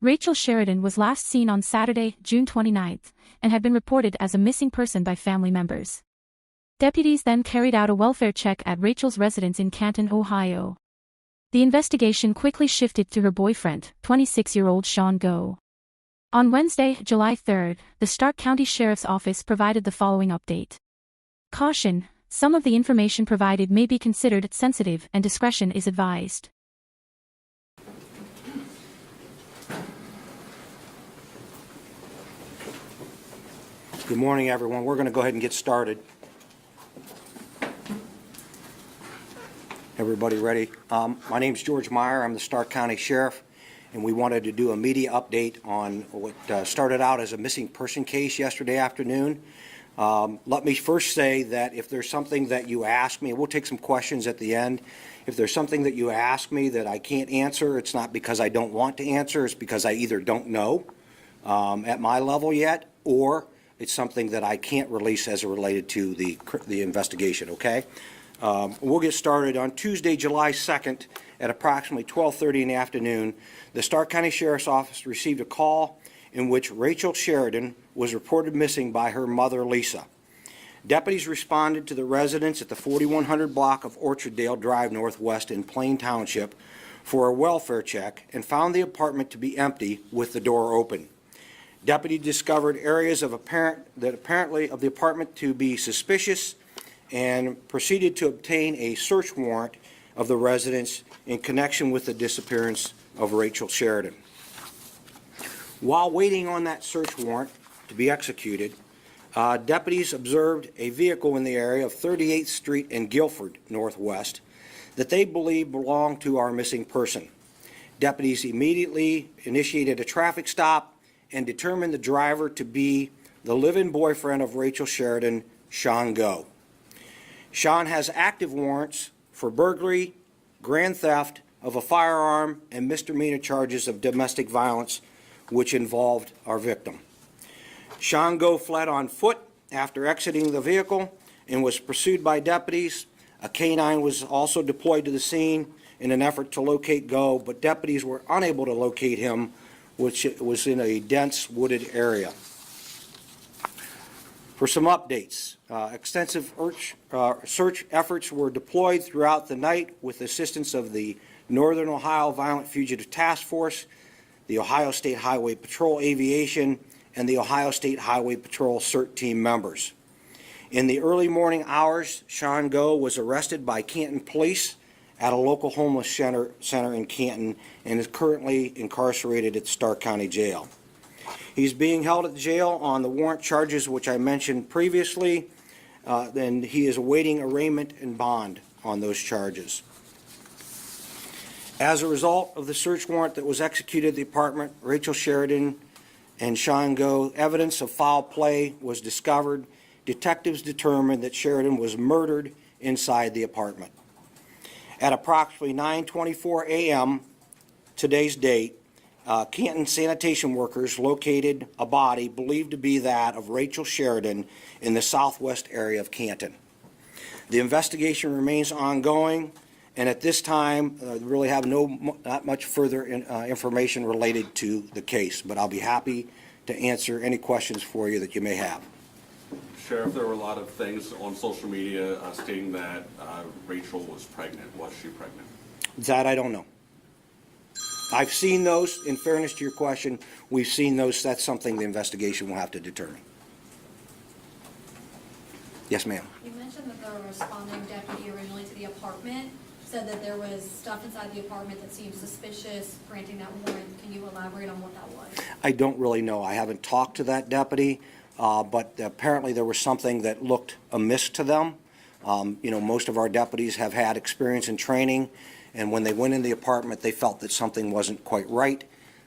Raychel Sheridan was last seen on Saturday, June 29, and had been reported as a missing person by family members. Deputies then carried out a welfare check at Raychel's residence in Canton, Ohio. The investigation quickly shifted to her boyfriend, 26-year-old Sean Go. On Wednesday, July 3, the Stark County Sheriff's Office provided the following update. Caution: some of the information provided may be considered sensitive and discretion is advised. Good morning, everyone. We're going to go ahead and get started. Everybody ready? My name is George Meyer. I'm the Stark County Sheriff, and we wanted to do a media update on what started out as a missing person case yesterday afternoon. Let me first say that if there's something that you ask me, we'll take some questions at the end. If there's something that you ask me that I can't answer, it's not because I don't want to answer, it's because I either don't know at my level yet, or it's something that I can't release as related to the investigation, okay? We'll get started. On Tuesday, July 2nd at approximately 12:30 in the afternoon, the Stark County Sheriff's Office received a call in which Raychel Sheridan was reported missing by her mother, Lisa. Deputies responded to the residence at the 4100 block of Orcharddale Drive Northwest in Plain Township for a welfare check and found the apartment to be empty with the door open. Deputy discovered areas of apparently of the apartment to be suspicious and proceeded to obtain a search warrant of the residence in connection with the disappearance of Raychel Sheridan. While waiting on that search warrant to be executed, deputies observed a vehicle in the area of 38th Street and Guilford Northwest that they believed belonged to our missing person. Deputies immediately initiated a traffic stop and determined the driver to be the live-in boyfriend of Raychel Sheridan, Sean Go. Sean has active warrants for burglary, grand theft of a firearm, and misdemeanor charges of domestic violence, which involved our victim. Sean Go fled on foot after exiting the vehicle and was pursued by deputies. A canine was also deployed to the scene in an effort to locate Go, but deputies were unable to locate him, which was in a dense wooded area. For some updates, extensive search efforts were deployed throughout the night with assistance of the Northern Ohio Violent Fugitive Task Force, the Ohio State Highway Patrol Aviation, and the Ohio State Highway Patrol CERT team members. In the early morning hours, Sean Go was arrested by Canton police at a local homeless center in Canton and is currently incarcerated at Stark County Jail. He's being held at the jail on the warrant charges which I mentioned previously, and he is awaiting arraignment and bond on those charges. As a result of the search warrant that was executed at the apartment, Raychel Sheridan and Sean Go, evidence of foul play was discovered. Detectives determined that Sheridan was murdered inside the apartment. At approximately 9:24 a.m. today's date, Canton sanitation workers located a body believed to be that of Raychel Sheridan in the southwest area of Canton. The investigation remains ongoing, and at this time, we really have not much further information related to the case, but I'll be happy to answer any questions for you that you may have. Sheriff, there were a lot of things on social media stating that Raychel was pregnant. Was she pregnant? That I don't know. I've seen those. In fairness to your question, we've seen those. That's something the investigation will have to determine. Yes, ma'am. You mentioned that the responding deputy originally to the apartment said that there was stuff inside the apartment that seemed suspicious, granting that warrant. Can you elaborate on what that was? I don't really know. I haven't talked to that deputy, but apparently there was something that looked amiss to them. Most of our deputies have had experience in training, and when they went in the apartment, they felt that something wasn't quite right.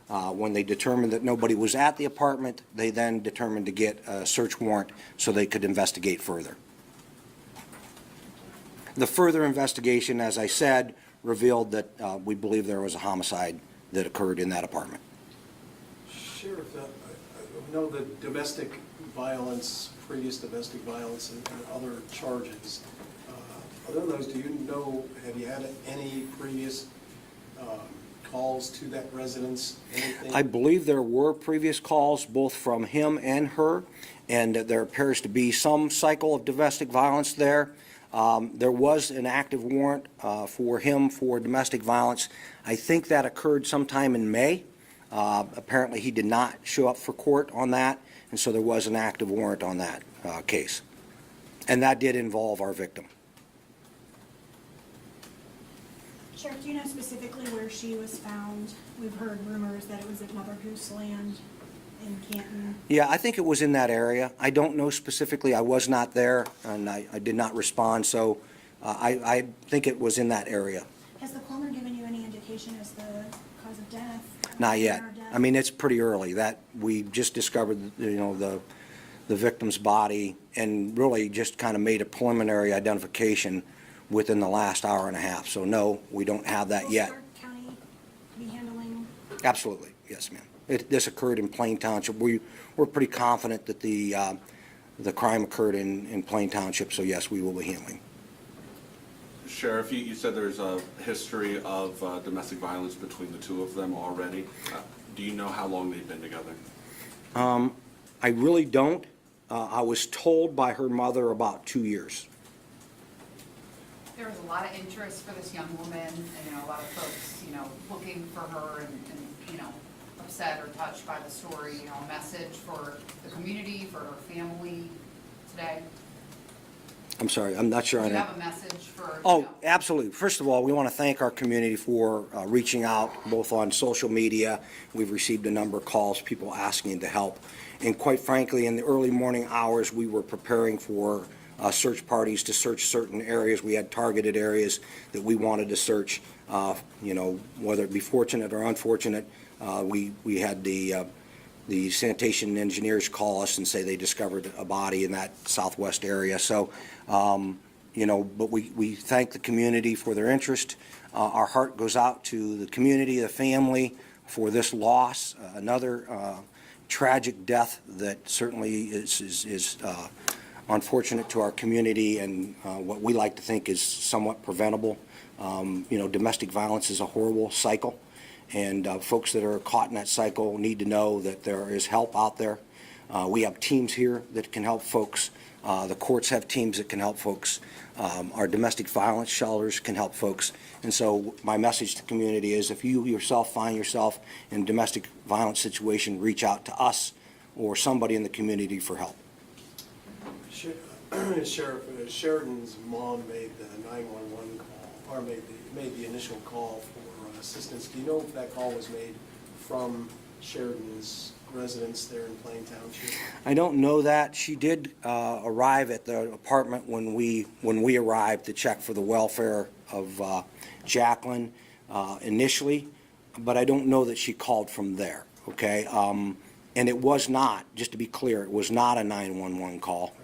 When they determined that nobody was at the apartment, they then determined to get a search warrant so they could investigate further. The further investigation, as I said, revealed that we believe there was a homicide that occurred in that apartment. Sheriff, I know that domestic violence, previous domestic violence, and other charges. Other than those, do you know, have you had any previous calls to that residence? Anything? I believe there were previous calls, both from him and her, and there appears to be some cycle of domestic violence there. There was an active warrant for him for domestic violence. I think that occurred sometime in May. Apparently, he did not show up for court on that, and so there was an active warrant on that case. And that did involve our victim. Sheriff, do you know specifically where she was found? We've heard rumors that it was at Mother Goose Land in Canton. Yeah, I think it was in that area. I don't know specifically. I was not there, and I did not respond, so I think it was in that area. Has the coroner given you any indication as the cause of death? Not yet. Or death? I mean, it's pretty early. That we just discovered, the victim's body, and really just kind of made a preliminary identification within the last hour and a half. So no, we don't have that Will yet. Stark County be handling? Absolutely, yes, ma'am. This occurred in Plain Township. We're pretty confident that the crime occurred in Plain Township. So yes, we will be handling. Sheriff, you said there's a history of domestic violence between the two of them already. Do you know how long they've been together? I really don't. I was told by her mother about 2 years. There was a lot of interest for this young woman, and, a lot of folks, looking for her and, upset or touched by the story, a message for the community, for her family today. I'm sorry, I'm not sure. Do you have a message for? Oh, absolutely. First of all, we want to thank our community for reaching out, both on social media. We've received a number of calls, people asking to help. And quite frankly, in the early morning hours, we were preparing for search parties to search certain areas. We had targeted areas that we wanted to search, whether it be fortunate or unfortunate. We had the sanitation engineers call us and say they discovered a body in that southwest area. So, but we thank the community for their interest. Our heart goes out to the community, the family, for this loss, another tragic death that certainly is unfortunate to our community, and what we like to think is somewhat preventable. Domestic violence is a horrible cycle, and folks that are caught in that cycle need to know that there is help out there. We have teams here that can help folks. The courts have teams that can help folks. Our domestic violence shelters can help folks. And so my message to the community is, if you yourself find yourself in a domestic violence situation, reach out to us or somebody in the community for help. Sheriff, Sheridan's mom made the 911 call, or made the initial call for assistance. Do you know if that call was made from Sheridan's residence there in Plain Township? I don't know that. She did arrive at the apartment when we arrived to check for the welfare of Jacqueline initially, but I don't know that she called from there, okay? And it was not, just to be clear, it was not a 911 call.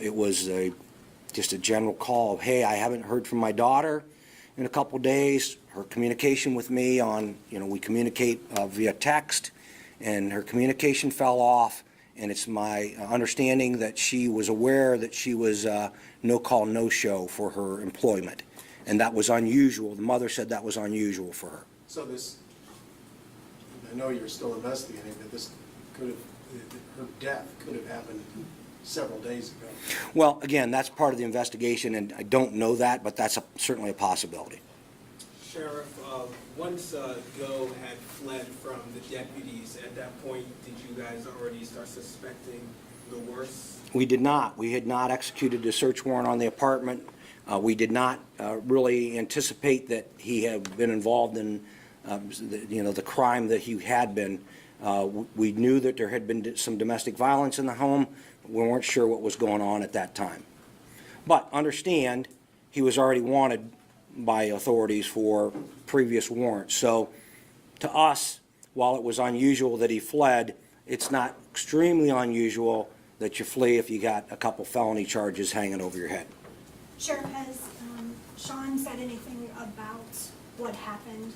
It was just a general call of, hey, I haven't heard from my daughter in a couple days. Her communication with me on, we communicate via text, and her communication fell off, and it's my understanding that she was aware that she was no call, no show for her employment, and that was unusual. The mother said that was unusual for her. So I know you're still investigating, but her death could have happened several days ago. Well, again, that's part of the investigation, and I don't know that, but that's certainly a possibility. Sheriff, once Go had fled from the deputies, at that point, did you guys already start suspecting the worst? We did not. We had not executed a search warrant on the apartment. We did not really anticipate that he had been involved in, the crime that he had been. We knew that there had been some domestic violence in the home. We weren't sure what was going on at that time. But understand, he was already wanted by authorities for previous warrants. So to us, while it was unusual that he fled, it's not extremely unusual that you flee if you got a couple felony charges hanging over your head. Sheriff, has Sean said anything about what happened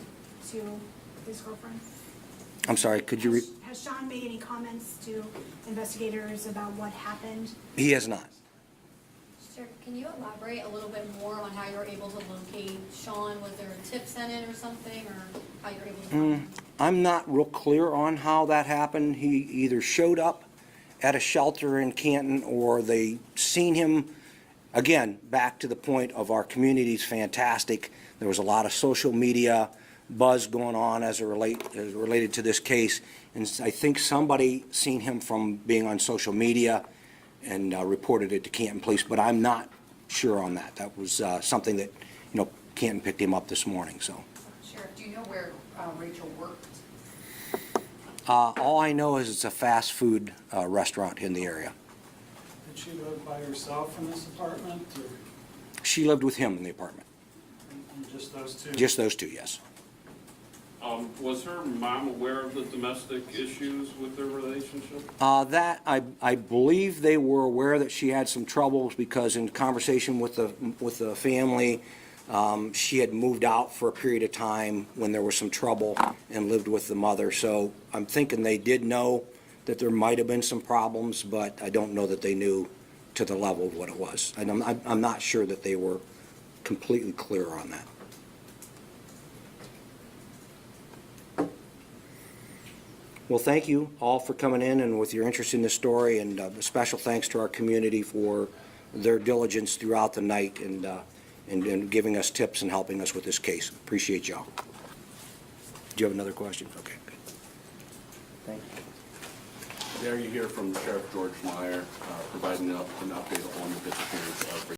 to his girlfriend? I'm sorry, could you Has Sean made any comments to investigators about what happened? He has not. Sheriff, can you elaborate a little bit more on how you were able to locate Sean? Was there a tip sent in or something, or how you were able to find him? I'm not real clear on how that happened. He either showed up at a shelter in Canton or they seen him. Again, back to the point of our community's fantastic. There was a lot of social media buzz going on as related to this case. And I think somebody seen him from being on social media and reported it to Canton Police, but I'm not sure on that. That was something that, Canton picked him up this morning, so. Sheriff, do you know where Rachel worked? All I know is it's a fast food restaurant in the area. Did she live by herself in this apartment, or She lived with him in the apartment. just those two? Just those two, yes. Was her mom aware of the domestic issues with their relationship? That, I believe they were aware that she had some troubles because in conversation with the family, she had moved out for a period of time when there was some trouble and lived with the mother. So I'm thinking they did know that there might have been some problems, but I don't know that they knew to the level of what it was. And I'm not sure that they were completely clear on that. Well, thank you all for coming in and with your interest in this story, and a special thanks to our community for their diligence throughout the night and giving us tips and helping us with this case. Appreciate y'all. Do you have another question? Okay, good. Thank you. There you hear from Sheriff George Meyer providing an update on the disappearance of